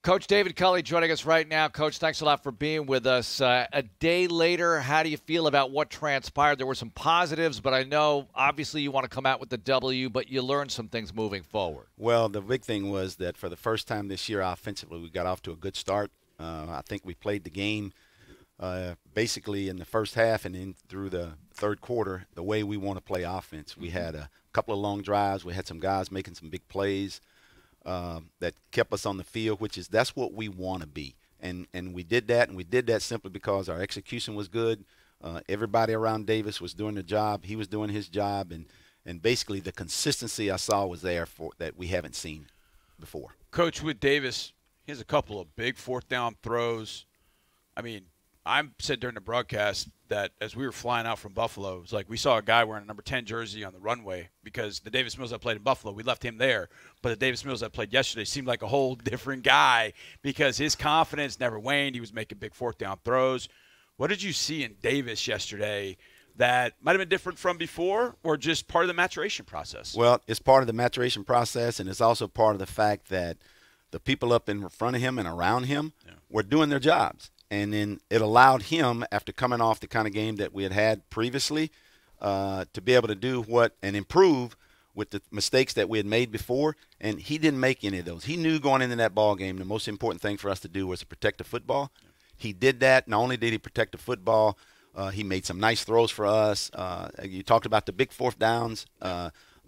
Coach David Culley joining us right now. Coach, thanks a lot for being with us. A day later, how do you feel about what transpired? There were some positives, but I know obviously you want to come out with the W, but you learned some things moving forward. Well, the big thing was that for the first time this year offensively, we got off to a good start. I think we played the game basically in the first half and then through the third quarter the way we want to play offense. We had a couple of long drives. We had some guys making some big plays that kept us on the field, that's what we want to be. And we did that, and we did that simply because our execution was good. Everybody around Davis was doing their job. He was doing his job, and basically the consistency I saw was there that we haven't seen before. Coach, with Davis, he has a couple of big fourth down throws. I mean, I said during the broadcast that as we were flying out from Buffalo, it was like we saw a guy wearing a number 10 jersey on the runway because the Davis Mills that played in Buffalo, we left him there. But the Davis Mills that played yesterday seemed like a whole different guy because his confidence never waned. He was making big fourth down throws. What did you see in Davis yesterday that might have been different from before or just part of the maturation process? Well, it's part of the maturation process, and it's also part of the fact that the people up in front of him and around him were doing their jobs. And then it allowed him, after coming off the kind of game that we had previously, to be able to do and improve with the mistakes that we had made before. And he didn't make any of those. He knew going into that ball game the most important thing for us to do was to protect the football. Yeah. He did that. Not only did he protect the football, he made some nice throws for us. You talked about the big fourth downs.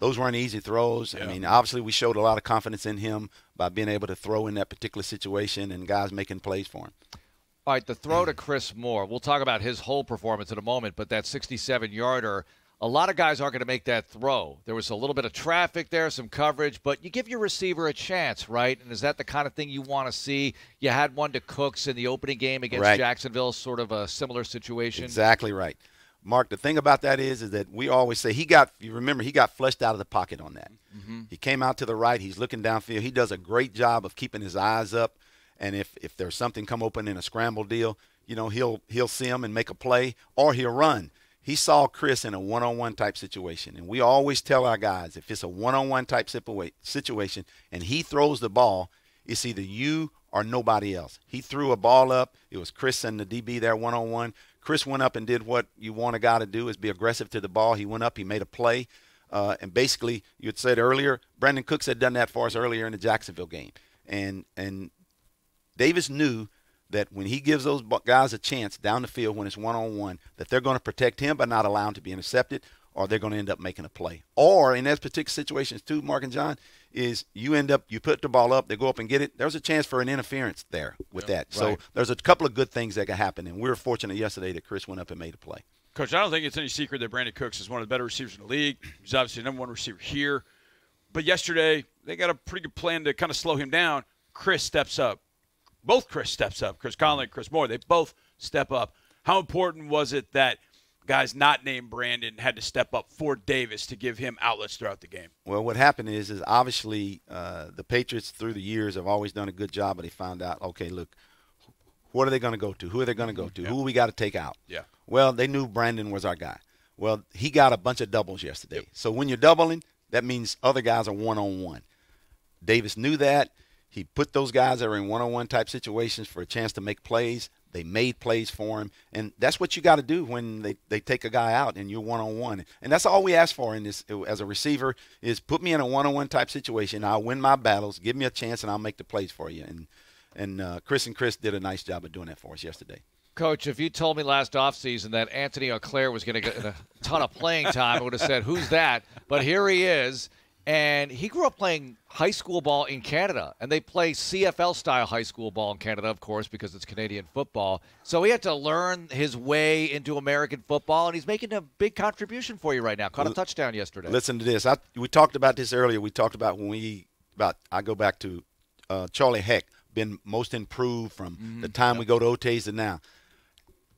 Those weren't easy throws. Yeah. I mean, obviously we showed a lot of confidence in him by being able to throw in that particular situation and guys making plays for him. All right, the throw to Chris Moore. We'll talk about his whole performance in a moment, but that 67-yarder, a lot of guys aren't going to make that throw. There was a little bit of traffic there, some coverage, but you give your receiver a chance, right? And is that the kind of thing you want to see? You had one to Cooks in the opening game against Jacksonville, sort of a similar situation. Exactly right. Mark, the thing about that is that we always say he got flushed out of the pocket on that. Mm-hmm. He came out to the right. He's looking downfield. He does a great job of keeping his eyes up. And if there's something come open in a scramble deal, he'll see him and make a play, or he'll run. He saw Chris in a one-on-one type situation. And we always tell our guys, if it's a one-on-one type situation and he throws the ball, it's either you or nobody else. He threw a ball up. It was Chris and the DB there one-on-one. Chris went up and did what you want a guy to do, is be aggressive to the ball. He went up. He made a play. And basically, you had said earlier, Brandon Cooks had done that for us earlier in the Jacksonville game. And Davis knew that when he gives those guys a chance down the field when it's one-on-one, that they're going to protect him by not allowing him to be intercepted, or they're going to end up making a play. Or in those particular situations too, Mark and John, is you put the ball up, they go up and get it. There's a chance for an interference there with that. Right. So there's a couple of good things that can happen, and we were fortunate yesterday that Chris went up and made a play. Coach, I don't think it's any secret that Brandon Cooks is one of the better receivers in the league. He's obviously the number one receiver here. But yesterday, they got a pretty good plan to kind of slow him down. Chris steps up. Both Chris steps up, Chris Conley and Chris Moore. They both step up. How important was it that guys not named Brandon had to step up for Davis to give him outlets throughout the game? Well, what happened is obviously the Patriots through the years have always done a good job, but they found out, okay, look, what are they going to go to? Who are they going to go to? Who we got to take out? Yeah. Well, they knew Brandon was our guy. Well, he got a bunch of doubles yesterday. Yep. So when you're doubling, that means other guys are one-on-one. Davis knew that. He put those guys that are in one-on-one type situations for a chance to make plays. They made plays for him. And that's what you got to do when they take a guy out and you're one-on-one. And that's all we ask for in this as a receiver is put me in a one-on-one type situation. I'll win my battles. Give me a chance, and I'll make the plays for you. And Chris did a nice job of doing that for us yesterday. Coach, if you told me last offseason that Anthony Auclair was going to get a ton of playing time, I would have said, who's that? But here he is. And he grew up playing high school ball in Canada, and they play CFL-style high school ball in Canada, of course, because it's Canadian football. So he had to learn his way into American football, and he's making a big contribution for you right now. Caught a touchdown yesterday. Listen to this. We talked about this earlier. We talked about I go back to Charlie Heck, been most improved from the time we go to OTAs to now.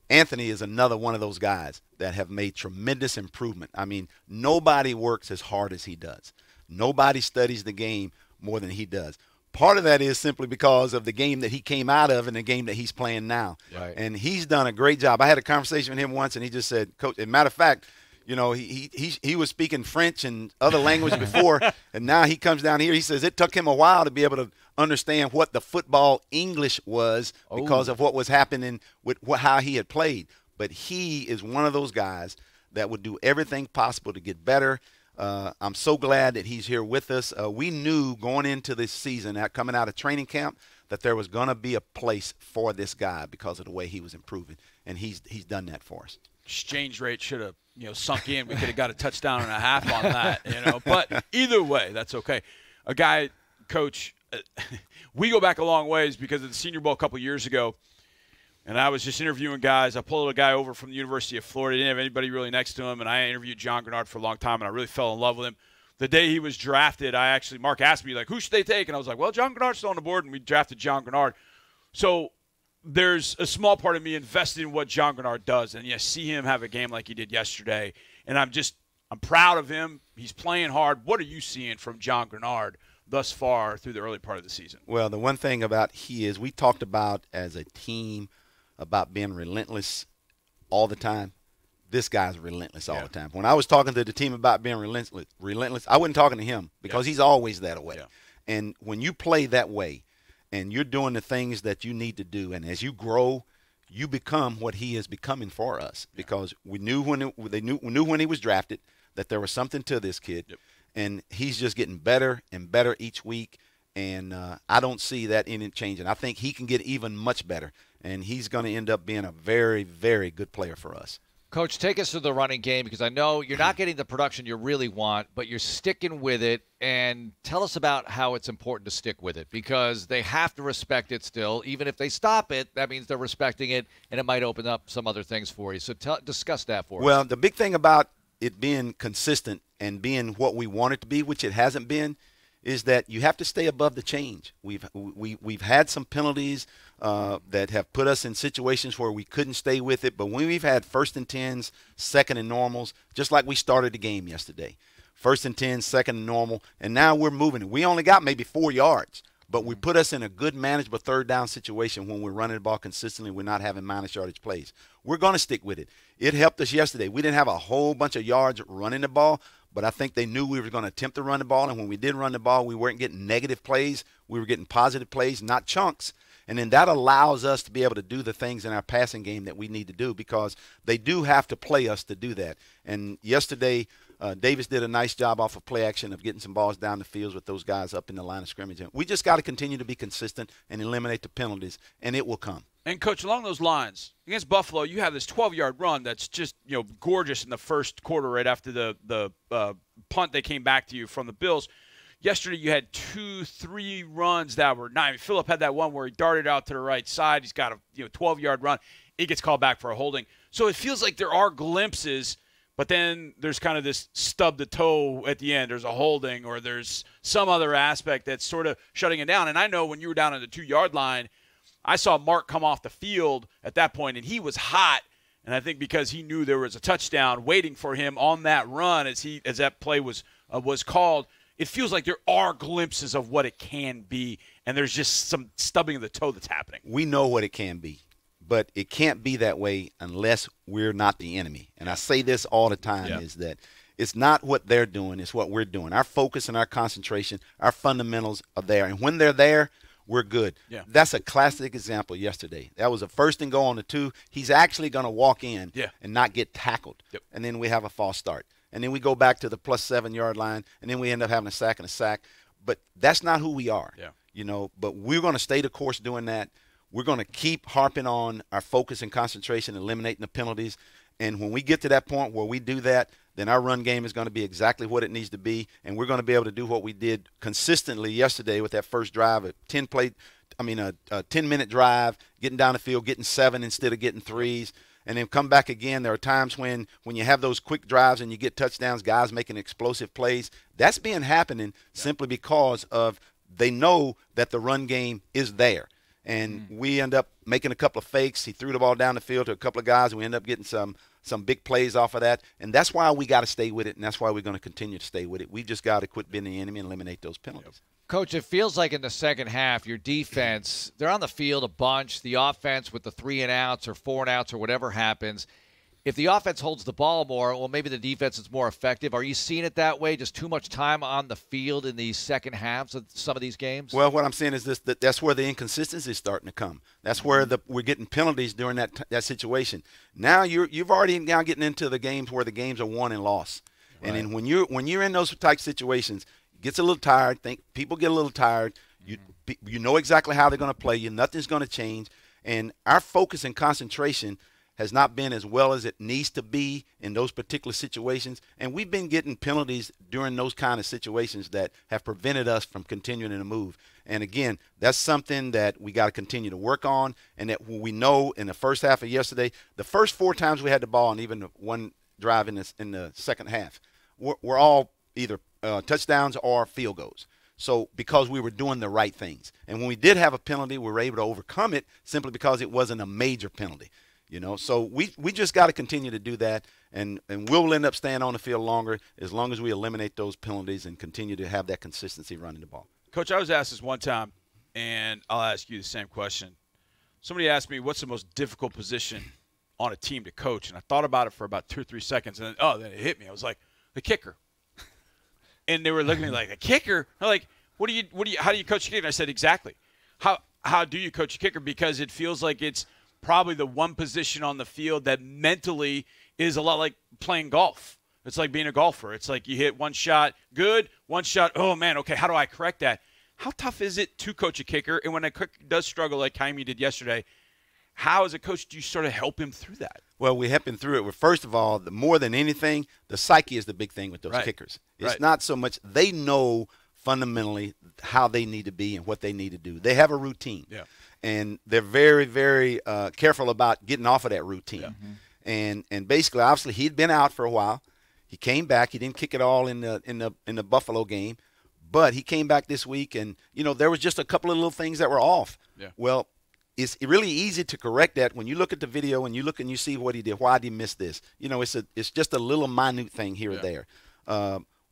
Anthony is another one of those guys that have made tremendous improvement. I mean, nobody works as hard as he does. Nobody studies the game more than he does. Part of that is simply because of the game that he came out of and the game that he's playing now. Right. And he's done a great job. I had a conversation with him once, and he just said, Coach, as a matter of fact, he was speaking French and other language before, and now he comes down here. He says it took him a while to be able to understand what the football English was because of what was happening with how he had played. But he is one of those guys that would do everything possible to get better. I'm so glad that he's here with us. We knew going into this season, coming out of training camp, that there was going to be a place for this guy because of the way he was improving, and he's done that for us. Exchange rate should have sunk in. We could have got a touchdown and a half on that, But either way, that's okay. A guy, Coach, we go back a long ways because of the Senior Bowl a couple years ago, and I was just interviewing guys. I pulled a guy over from the University of Florida. Didn't have anybody really next to him, and I interviewed John Grenard for a long time, and I really fell in love with him. The day he was drafted, Marc asked me, who should they take? And I was like, well, John Grenard's still on the board, and we drafted John Grenard. So there's a small part of me invested in what John Grenard does, and see him have a game like he did yesterday, and I'm proud of him. He's playing hard. What are you seeing from John Grenard thus far through the early part of the season? Well, the one thing about we talked about as a team about being relentless all the time. This guy's relentless all the time. When I was talking to the team about being relentless, I wasn't talking to him because he's always that way. Yeah. And when you play that way and you're doing the things that you need to do, and as you grow, you become what he is becoming for us, because we knew when he was drafted that there was something to this kid. Yep. And he's just getting better and better each week, and I don't see that in it changing. I think he can get even much better, and he's going to end up being a very, very good player for us. Coach, take us through the running game, because I know you're not getting the production you really want, but you're sticking with it. And tell us about how it's important to stick with it, because they have to respect it still. Even if they stop it, that means they're respecting it, and it might open up some other things for you. So discuss that for us. Well, the big thing about it being consistent and being what we want it to be, which it hasn't been, is that you have to stay above the change. We've had some penalties that have put us in situations where we couldn't stay with it. But when we've had 1st and 10s, 2nd and normals, just like we started the game yesterday, 1st and 10, 2nd and normal, and now we're moving it. We only got maybe 4 yards, but we put us in a good manageable 3rd down situation when we're running the ball consistently. We're not having minus yardage plays. We're going to stick with it. It helped us yesterday. We didn't have a whole bunch of yards running the ball, but I think they knew we were going to attempt to run the ball, and when we did run the ball, we weren't getting negative plays. We were getting positive plays, not chunks. And then that allows us to be able to do the things in our passing game that we need to do, because they do have to play us to do that. And yesterday, Davis did a nice job off of play action of getting some balls down the field with those guys up in the line of scrimmage. And we just got to continue to be consistent and eliminate the penalties, and it will come. And, Coach, along those lines, against Buffalo, you have this 12-yard run that's just, gorgeous in the first quarter right after the punt they came back to you from the Bills. Yesterday you had 2-3 runs that were nice. Phillip had that one where he darted out to the right side. He's got a 12-yard run. It gets called back for a holding. So it feels like there are glimpses, but then there's kind of this stub the toe at the end. There's a holding, or there's some other aspect that's sort of shutting it down. And I know when you were down on the 2-yard line, I saw Marc come off the field at that point, and he was hot. And I think because he knew there was a touchdown waiting for him on that run as that play was called, it feels like there are glimpses of what it can be, and there's just some stubbing of the toe that's happening. We know what it can be, but it can't be that way unless we're not the enemy. And I say this all the time, is that it's not what they're doing, it's what we're doing. Our focus and our concentration, our fundamentals are there. And when they're there, we're good. Yeah. That's a classic example yesterday. That was a 1st and go on the 2. He's actually going to walk in and not get tackled. Yep. And then we have a false start. And then we go back to the plus 7-yard line, and then we end up having a sack and a sack. But that's not who we are. Yeah. But we're going to stay the course doing that. We're going to keep harping on our focus and concentration, eliminating the penalties. And when we get to that point where we do that, then our run game is going to be exactly what it needs to be, and we're going to be able to do what we did consistently yesterday with that first drive, a 10-minute drive, getting down the field, getting 7 instead of getting 3s, and then come back again. There are times when you have those quick drives and you get touchdowns, guys making explosive plays. That's been happening simply because of they know that the run game is there. And we end up making a couple of fakes. He threw the ball down the field to a couple of guys, and we end up getting some big plays off of that. And that's why we got to stay with it, and that's why we're going to continue to stay with it. We just got to quit being the enemy and eliminate those penalties. Coach, it feels like in the second half, your defense, they're on the field a bunch. The offense with the 3 and outs or 4 and outs or whatever happens, if the offense holds the ball more, well, maybe the defense is more effective. Are you seeing it that way? Just too much time on the field in the second halves of some of these games? Well, what I'm saying is that's where the inconsistency is starting to come. That's where we're getting penalties during that situation. Now you've already now getting into the games where the games are won and lost. Right. And then when you're in those type situations, it gets a little tired. People get a little tired. You know exactly how they're going to play you. Nothing's going to change. And our focus and concentration has not been as well as it needs to be in those particular situations. And we've been getting penalties during those kind of situations that have prevented us from continuing to move. And, again, that's something that we got to continue to work on, and that we know in the first half of yesterday, the first 4 times we had the ball and even one drive in the second half, were all either touchdowns or field goals. So because we were doing the right things. And when we did have a penalty, we were able to overcome it simply because it wasn't a major penalty. So we just got to continue to do that, and we'll end up staying on the field longer as long as we eliminate those penalties and continue to have that consistency running the ball. Coach, I was asked this one time, and I'll ask you the same question. Somebody asked me, what's the most difficult position on a team to coach? And I thought about it for about 2 or 3 seconds, and then it hit me. I was like, the kicker. And they were looking at me like, the kicker? I'm like, how do you coach a kicker? And I said, exactly. How do you coach a kicker? Because it feels like it's probably the one position on the field that mentally is a lot like playing golf. It's like being a golfer. It's like you hit one shot, good, one shot, oh, man, okay, how do I correct that? How tough is it to coach a kicker? And when a kicker does struggle like Jaime did yesterday, how, as a coach, do you sort of help him through that? Well, we help him through it. Well, first of all, more than anything, the psyche is the big thing with those kickers. It's not so much they know fundamentally how they need to be and what they need to do. They have a routine. Yeah. And they're very, very careful about getting off of that routine. Yeah. And basically, obviously, he'd been out for a while. He came back. He didn't kick it all in the Buffalo game, but he came back this week, and there was just a couple of little things that were off. Yeah. Well, it's really easy to correct that when you look at the video and you look and you see what he did. Why did he miss this? It's just a little minute thing here or there.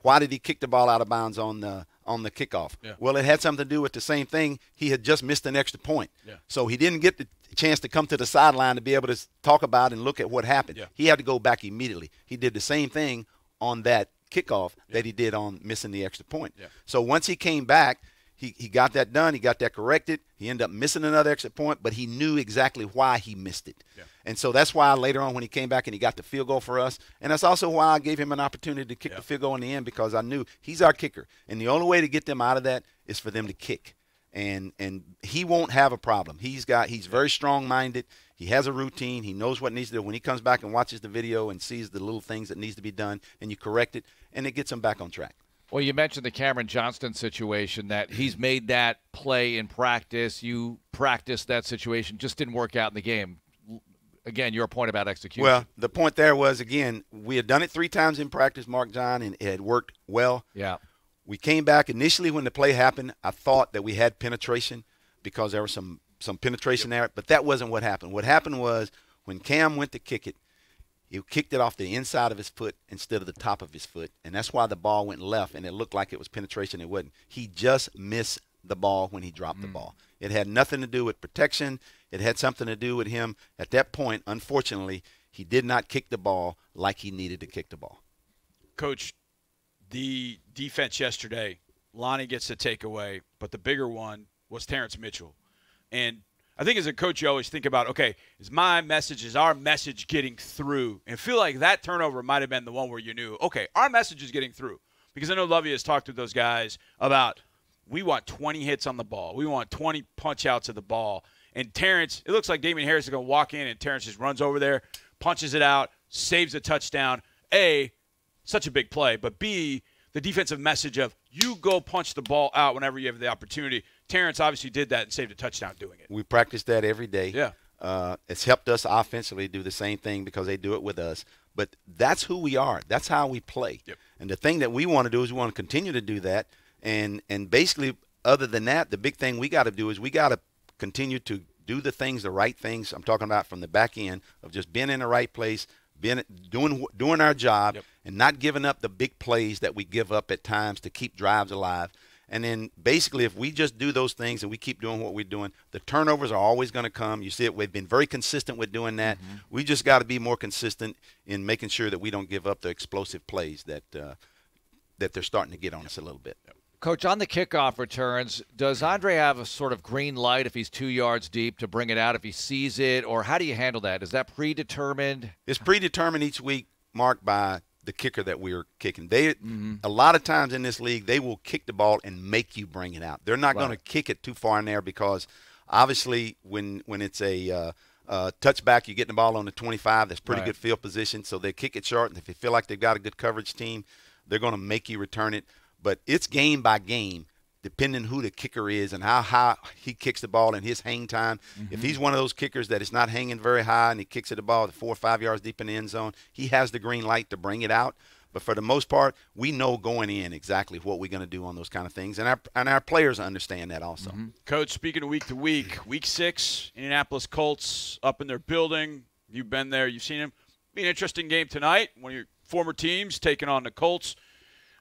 Why did he kick the ball out of bounds on the kickoff? Yeah. Well, it had something to do with the same thing. He had just missed an extra point. Yeah. So he didn't get the chance to come to the sideline to be able to talk about and look at what happened. Yeah. He had to go back immediately. He did the same thing on that kickoff that he did on missing the extra point. Yeah. So once he came back, he got that done. He got that corrected. He ended up missing another extra point, but he knew exactly why he missed it. Yeah. And so that's why later on when he came back and he got the field goal for us, and that's also why I gave him an opportunity to kick the field goal in the end, because I knew he's our kicker. And the only way to get them out of that is for them to kick. And he won't have a problem. He's very strong-minded. He has a routine. He knows what needs to do. When he comes back and watches the video and sees the little things that needs to be done, and you correct it, and it gets him back on track. Well, you mentioned the Cameron Johnston situation, that he's made that play in practice. You practiced that situation, just didn't work out in the game. Again, your point about execution. Well, the point there was, again, we had done it 3 times in practice, Marc, John, and it had worked well. Yeah. We came back. Initially when the play happened, I thought that we had penetration because there was some penetration there, but that wasn't what happened. What happened was when Cam went to kick it, he kicked it off the inside of his foot instead of the top of his foot, and that's why the ball went left, and it looked like it was penetration. It wasn't. He just missed the ball when he dropped the ball. It had nothing to do with protection. It had something to do with him. At that point, unfortunately, he did not kick the ball like he needed to kick the ball. Coach, the defense yesterday, Lonnie gets the takeaway, but the bigger one was Terrence Mitchell. And I think as a coach, you always think about, okay, is our message getting through? And I feel like that turnover might have been the one where you knew, okay, our message is getting through. Because I know Lovie has talked to those guys about, we want 20 hits on the ball. We want 20 punch-outs of the ball. And Terrence, it looks like Damian Harris is going to walk in, and Terrence just runs over there, punches it out, saves a touchdown. A, such a big play, but B, the defensive message of you go punch the ball out whenever you have the opportunity. Terrence obviously did that and saved a touchdown doing it. We practice that every day. Yeah. It's helped us offensively do the same thing because they do it with us. But that's who we are. That's how we play. Yep. And the thing that we want to do is we want to continue to do that. And basically, other than that, the big thing we got to do is we got to continue to do the things, the right things. I'm talking about from the back end of just being in the right place, doing our job, and not giving up the big plays that we give up at times to keep drives alive. And then basically if we just do those things and we keep doing what we're doing, the turnovers are always going to come. You see it. We've been very consistent with doing that. We just got to be more consistent in making sure that we don't give up the explosive plays that they're starting to get on us a little bit. Coach, on the kickoff returns, does Andre have a sort of green light if he's 2 yards deep to bring it out if he sees it, or how do you handle that? Is that predetermined? It's predetermined each week, Mark, by the kicker that we're kicking. A lot of times in this league, they will kick the ball and make you bring it out. They're not going to kick it too far in there because obviously when it's a touchback, you're getting the ball on the 25. That's pretty good field position. So they kick it short, and if they feel like they've got a good coverage team, they're going to make you return it. But it's game by game, depending who the kicker is and how high he kicks the ball and his hang time. If he's one of those kickers that is not hanging very high and he kicks at the ball 4 or 5 yards deep in the end zone, he has the green light to bring it out. But for the most part, we know going in exactly what we're going to do on those kind of things, and our players understand that also. Coach, speaking of week to week, week 6, Indianapolis Colts up in their building. You've been there. You've seen them. Be an interesting game tonight. One of your former teams taking on the Colts.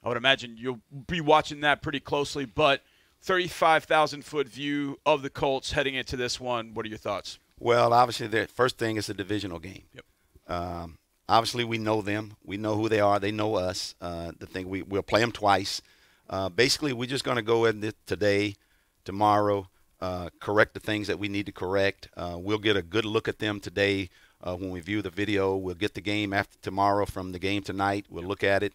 I would imagine you'll be watching that pretty closely, but 35,000-foot view of the Colts heading into this one. What are your thoughts? Well, obviously, the first thing is a divisional game. Obviously, we know them. We know who they are. They know us. The thing we'll play them twice. Basically, we're just going to go in today, tomorrow, correct the things that we need to correct. We'll get a good look at them today when we view the video. We'll get the game after tomorrow from the game tonight. We'll look at it.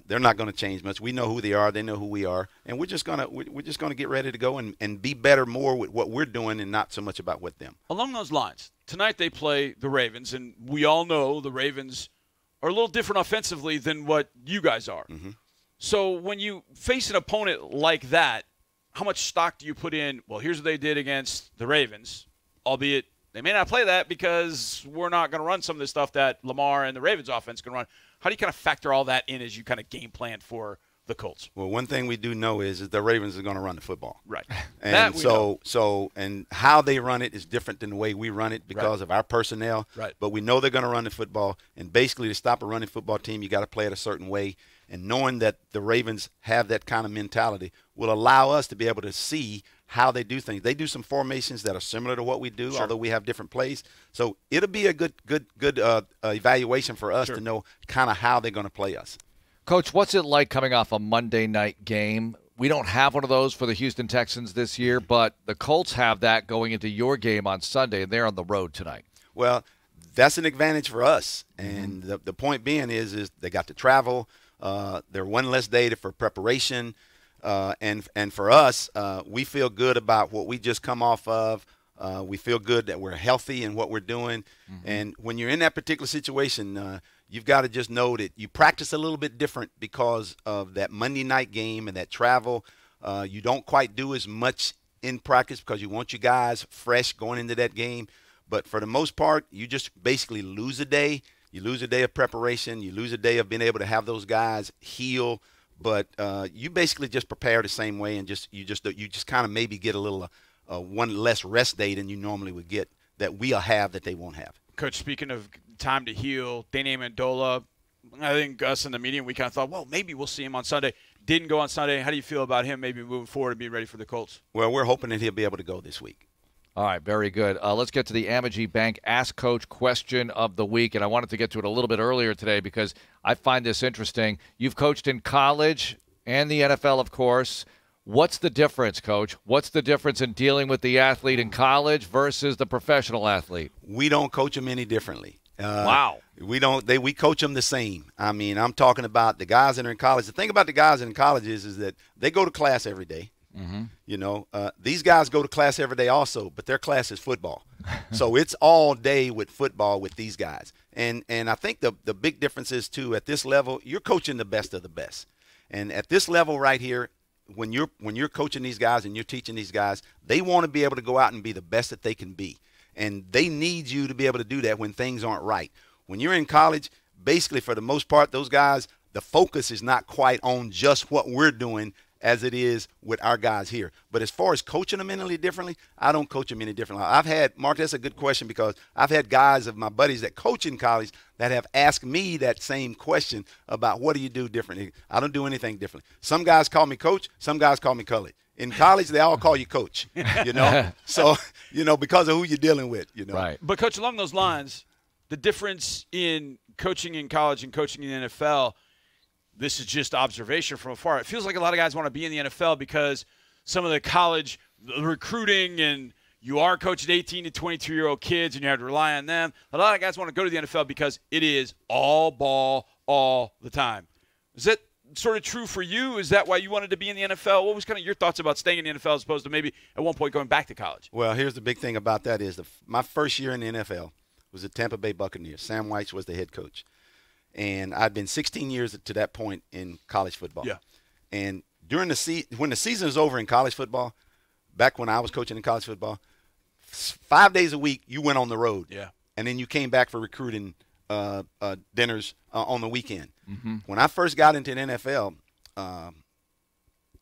They're not going to change much. We know who they are. They know who we are, and we're just gonna get ready to go and be better more with what we're doing and not so much about with them. Along those lines, tonight they play the Ravens, and we all know the Ravens are a little different offensively than what you guys are. So when you face an opponent like that, how much stock do you put in? Well, here's what they did against the Ravens, albeit they may not play that because we're not going to run some of the stuff that Lamar and the Ravens offense can run. How do you kind of factor all that in as you kind of game plan for the Colts? Well, one thing we do know is the Ravens are going to run the football. Right. And and how they run it is different than the way we run it because of our personnel. Right. But we know they're going to run the football. And basically, to stop a running football team, you got to play it a certain way. And knowing that the Ravens have that kind of mentality will allow us to be able to see how they do things. They do some formations that are similar to what we do, although we have different plays. So it'll be a good evaluation for us to know kind of how they're going to play us. Coach, what's it like coming off a Monday night game? We don't have one of those for the Houston Texans this year, but the Colts have that going into your game on Sunday, and they're on the road tonight. Well, that's an advantage for us. And the point being is they got to travel. They're one less day for preparation. And for us, we feel good about what we just come off of. We feel good that we're healthy in what we're doing. And when you're in that particular situation, you've got to just know that you practice a little bit different because of that Monday night game and that travel. You don't quite do as much in practice because you want you guys fresh going into that game. But for the most part, you just basically lose a day. You lose a day of preparation. You lose a day of being able to have those guys heal. But you basically just prepare the same way, and you just kind of maybe get a little one less rest day than you normally would get that we'll have that they won't have. Coach, speaking of time to heal, Danny Mandola, I think us in the meeting, we kind of thought, well, maybe we'll see him on Sunday. Didn't go on Sunday. How do you feel about him maybe moving forward and being ready for the Colts? Well, we're hoping that he'll be able to go this week. All right, very good. Let's get to the Amegy Bank Ask Coach question of the week, and I wanted to get to it a little bit earlier today because I find this interesting. You've coached in college and the NFL, of course. What's the difference, Coach? What's the difference in dealing with the athlete in college versus the professional athlete? We don't coach them any differently. Wow. We don't. We coach them the same. I mean, I'm talking about the guys that are in college. The thing about the guys in college is that they go to class every day. You know, these guys go to class every day also, but their class is football. So it's all day with football with these guys. And I think the big difference is, too, at this level, you're coaching the best of the best. And at this level right here, when you're coaching these guys and you're teaching these guys, they want to be able to go out and be the best that they can be. And they need you to be able to do that when things aren't right. When you're in college, basically for the most part, those guys, the focus is not quite on just what we're doing as it is with our guys here. But as far as coaching them any differently, I don't coach them any differently. I've had, Mark, that's a good question, because I've had guys of my buddies that coach in college that have asked me that same question about what do you do differently. I don't do anything differently. Some guys call me coach. Some guys call me Culley. In college, they all call you coach, you know. So, you know, because of who you're dealing with, you know. Right. But, Coach, along those lines, the difference in coaching in college and coaching in the NFL, this is just observation from afar. It feels like a lot of guys want to be in the NFL because some of the college recruiting, and you are coaching 18 to 22-year-old kids and you have to rely on them. A lot of guys want to go to the NFL because it is all ball all the time. Is that sort of true for you? Is that why you wanted to be in the NFL? What was kind of your thoughts about staying in the NFL as opposed to maybe at one point going back to college? Well, here's the big thing about that is my first year in the NFL was the Tampa Bay Buccaneers. Sam White was the head coach. And I'd been 16 years to that point in college football. Yeah. And during when the season is over in college football, back when I was coaching in college football, 5 days a week you went on the road. Yeah. And then you came back for recruiting dinners on the weekend. Mm-hmm. When I first got into the NFL,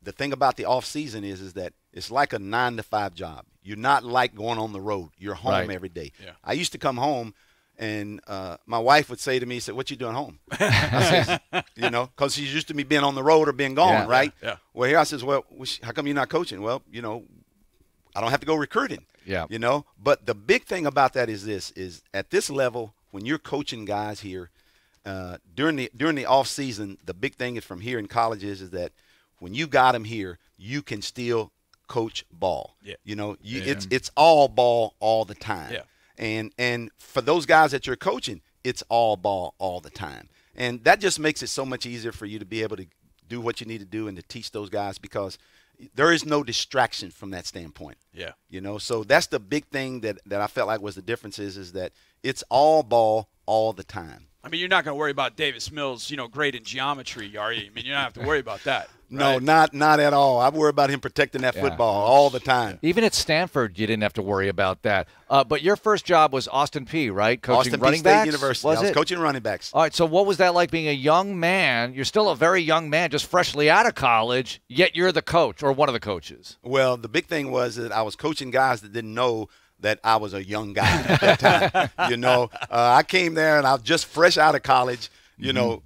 the thing about the off season is that it's like a 9-to-5 job. You're not like going on the road. You're home every day. Yeah. I used to come home, and my wife would say to me, "What you doing home?" I says, you know, because she's used to me being on the road or being gone, right? Yeah. Well, here I says, "Well, how come you're not coaching?" Well, you know, I don't have to go recruiting. Yeah. You know, but the big thing about that is at this level, when you're coaching guys here, during the off season, the big thing is from here in college is that when you got them here, you can still coach ball. Yeah. You know, it's all ball all the time. Yeah. And for those guys that you're coaching, it's all ball all the time. And that just makes it so much easier for you to be able to do what you need to do and to teach those guys, because there is no distraction from that standpoint. Yeah. You know, so that's the big thing that I felt like was the difference is that it's all ball all the time. I mean, you're not going to worry about Davis Mills, you know, great in geometry, are you? I mean, you don't have to worry about that. No, right? not at all. I worry about him protecting that football all the time. Even at Stanford, you didn't have to worry about that. But your first job was Austin Peay, right? Coaching Austin Peay running State backs? University. Was I was it? coaching running backs. All right, so what was that like being a young man? You're still a very young man, just freshly out of college, yet you're the coach or one of the coaches. Well, the big thing was that I was coaching guys that didn't know that I was a young guy at that time. You know, I came there and I was just fresh out of college. You know,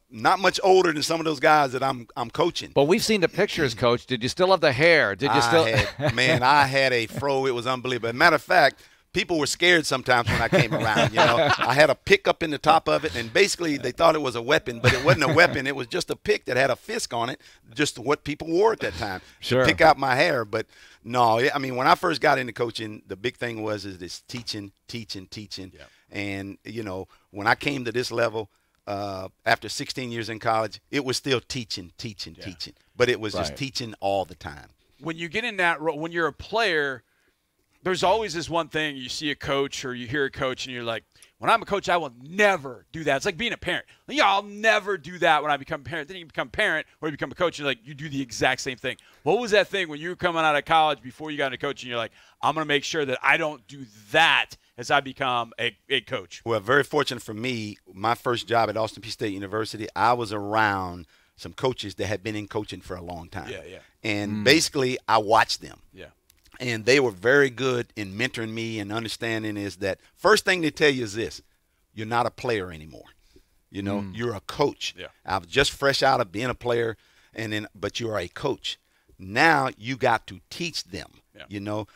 not much older than some of those guys that I'm coaching. But we've seen the pictures, Coach. Did you still have the hair? Did you still? I had a fro. It was unbelievable. As a matter of fact, people were scared sometimes when I came around. You know, I had a pick up in the top of it, and basically they thought it was a weapon, but it wasn't a weapon. It was just a pick that had a fisk on it, just what people wore at that time. Sure. To pick out my hair. But no, I mean, when I first got into coaching, the big thing was this teaching. Yeah. And, you know, when I came to this level, after 16 years in college, it was still teaching. But it was just teaching all the time. When you get in that role, when you're a player, there's always this one thing. You see a coach or you hear a coach and you're like, when I'm a coach, I will never do that. It's like being a parent. Yeah, I'll never do that when I become a parent. Then you become a parent or you become a coach, and like you do the exact same thing. What was that thing when you were coming out of college before you got into coaching? You're like, I'm going to make sure that I don't do that as I become a coach. Well, very fortunate for me, my first job at Austin Peay State University, I was around some coaches that had been in coaching for a long time. Yeah. And basically, I watched them. Yeah. And they were very good in mentoring me and understanding is that first thing they tell you is this: you're not a player anymore. You know, you're a coach. Yeah. I was just fresh out of being a player, but you are a coach. Now you got to teach them. Yeah. You know,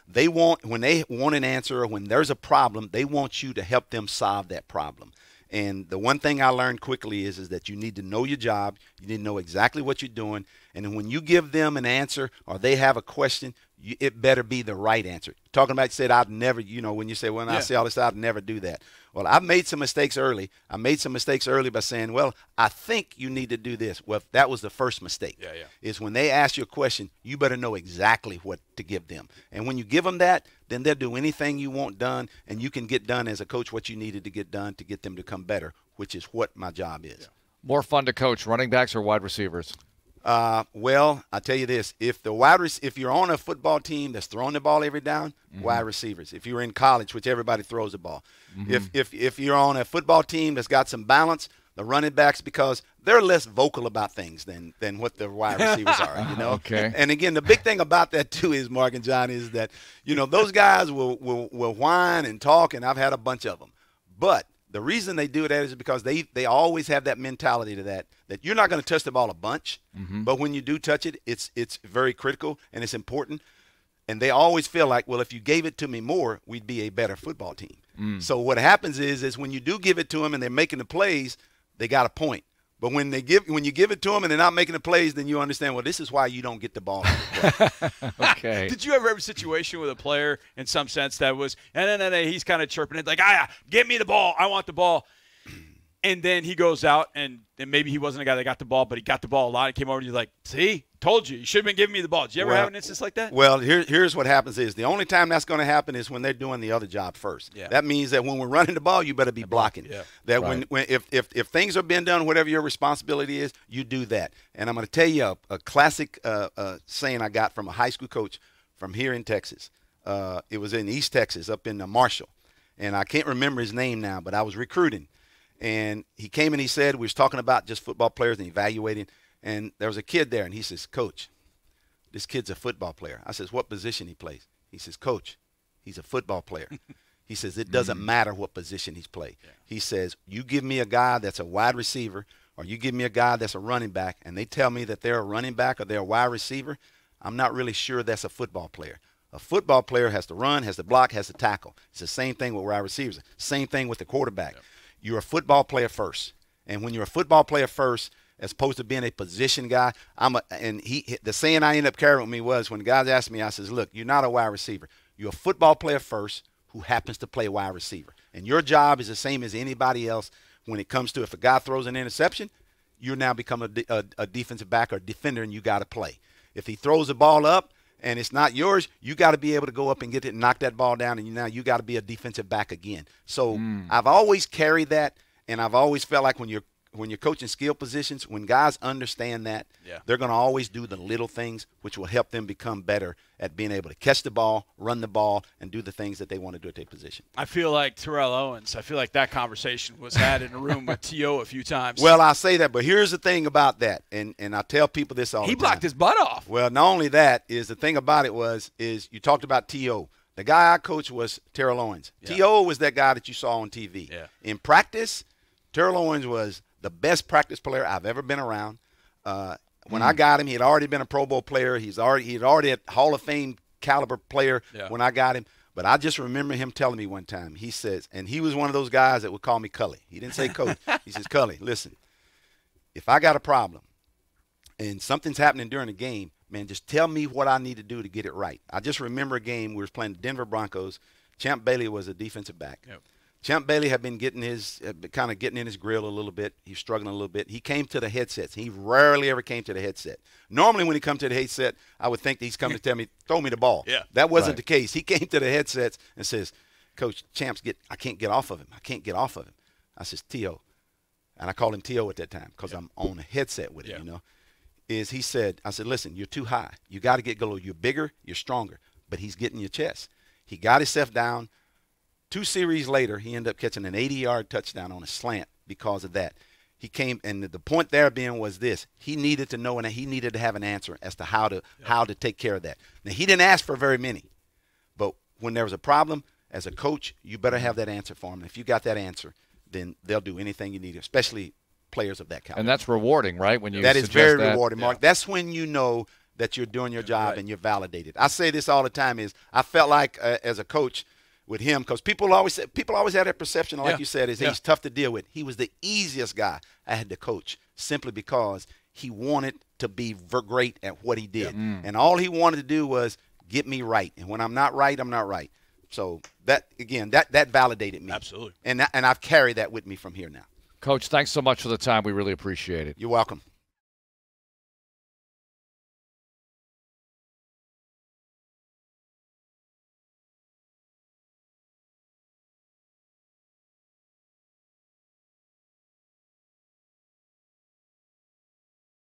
when they want an answer or when there's a problem, they want you to help them solve that problem. And the one thing I learned quickly is that you need to know your job. You need to know exactly what you're doing. And when you give them an answer or they have a question, it better be the right answer. Talking about, you said, I'd never, you know, when you say, well, I say all this, I'd never do that. Well, I've made some mistakes early. I made some mistakes early by saying, well, I think you need to do this. Well, that was the first mistake. Yeah. Is when they ask you a question, you better know exactly what to give them. And when you give them that, then they'll do anything you want done, and you can get done as a coach what you needed to get done to get them to come better, which is what my job is. Yeah. More fun to coach, running backs or wide receivers? Well, I tell you this: if you're on a football team that's throwing the ball every down, wide receivers. If you're in college, which everybody throws the ball, if you're on a football team that's got some balance, the running backs because they're less vocal about things than what the wide receivers are, you know. Okay. And again, the big thing about that too is, Mark and John, is that, you know, those guys will whine and talk, and I've had a bunch of them. But the reason they do that is because they always have that mentality to that you're not going to touch the ball a bunch, but when you do touch it, it's very critical and it's important. And they always feel like, well, if you gave it to me more, we'd be a better football team. So what happens is when you do give it to them and they're making the plays, they got a point. But when you give it to them and they're not making the plays, then you understand, well, this is why you don't get the ball. Okay. Did you ever have a situation with a player in some sense that was, and he's kind of chirping it like, give me the ball. I want the ball. And then he goes out, and maybe he wasn't a guy that got the ball, but he got the ball a lot. He came over and you're like, see, told you. You should have been giving me the ball. Did you ever have an instance like that? Well, here's what happens is the only time that's going to happen is when they're doing the other job first. Yeah. That means that when we're running the ball, you better be blocking. Yeah. That Right. if things are being done, whatever your responsibility is, you do that. And I'm going to tell you a classic saying I got from a high school coach from here in Texas. It was in East Texas, up in Marshall. And I can't remember his name now, but I was recruiting. And he came and he said, we was talking about just football players and evaluating. And there was a kid there, and he says, Coach, this kid's a football player. I says, what position he plays? He says, Coach, he's a football player. He says, it doesn't matter what position he's played. Yeah. He says, you give me a guy that's a wide receiver or you give me a guy that's a running back, and they tell me that they're a running back or they're a wide receiver, I'm not really sure that's a football player. A football player has to run, has to block, has to tackle. It's the same thing with wide receivers. Same thing with the quarterback. Yep. You're a football player first. And when you're a football player first, as opposed to being a position guy, the saying I ended up carrying with me was when the guys asked me, I says, look, you're not a wide receiver. You're a football player first who happens to play wide receiver. And your job is the same as anybody else when it comes to if a guy throws an interception, you now become a defensive back or defender and you got to play. If he throws the ball up and it's not yours, you got to be able to go up and get it and knock that ball down, and now you got to be a defensive back again. So I've always carried that, and I've always felt like when you're coaching skill positions, when guys understand that, they're going to always do the little things which will help them become better at being able to catch the ball, run the ball, and do the things that they want to do at their position. I feel like Terrell Owens, that conversation was had in a room with T.O. a few times. Well, I say that, but here's the thing about that, and I tell people this all the time. He blocked his butt off. Well, not only that, is the thing about it is you talked about T.O. The guy I coached was Terrell Owens. Yeah. T.O. was that guy that you saw on TV. Yeah. In practice, Terrell Owens was the best practice player I've ever been around. When I got him, he had already been a Pro Bowl player. He'd already a Hall of Fame caliber player when I got him. But I just remember him telling me one time, he says, and he was one of those guys that would call me Culley. He didn't say coach. He says, Culley, listen, if I got a problem and something's happening during the game, man, just tell me what I need to do to get it right. I just remember a game we were playing the Denver Broncos. Champ Bailey was a defensive back. Yep. Champ Bailey had been getting in his grill a little bit. He was struggling a little bit. He came to the headsets. He rarely ever came to the headset. Normally when he comes to the headset, I would think that he's coming to tell me, throw me the ball. Yeah. That wasn't the case. He came to the headsets and says, Coach, I can't get off of him. I can't get off of him. I says, T.O. And I called him T.O. at that time because I'm on a headset with him, you know. I said, listen, you're too high. You got to get low. You're bigger, you're stronger. But he's getting your chest. He got himself down. 2 series later, he ended up catching an 80-yard touchdown on a slant because of that. He came, and the point there being was this. He needed to know, and he needed to have an answer as to how to take care of that. Now, he didn't ask for very many. But when there was a problem, as a coach, you better have that answer for him. And if you got that answer, then they'll do anything you need, especially players of that caliber. And that's rewarding, right? That is very rewarding, Mark. That's when you know that you're doing your job and you're validated. I say this all the time I felt like as a coach with him, because people always have that perception, like you said, he's tough to deal with. He was the easiest guy I had to coach simply because he wanted to be great at what he did. And all he wanted to do was get me right. And when I'm not right, I'm not right. So that validated me. Absolutely. And I've carried that with me from here now. Coach, thanks so much for the time. We really appreciate it. You're welcome.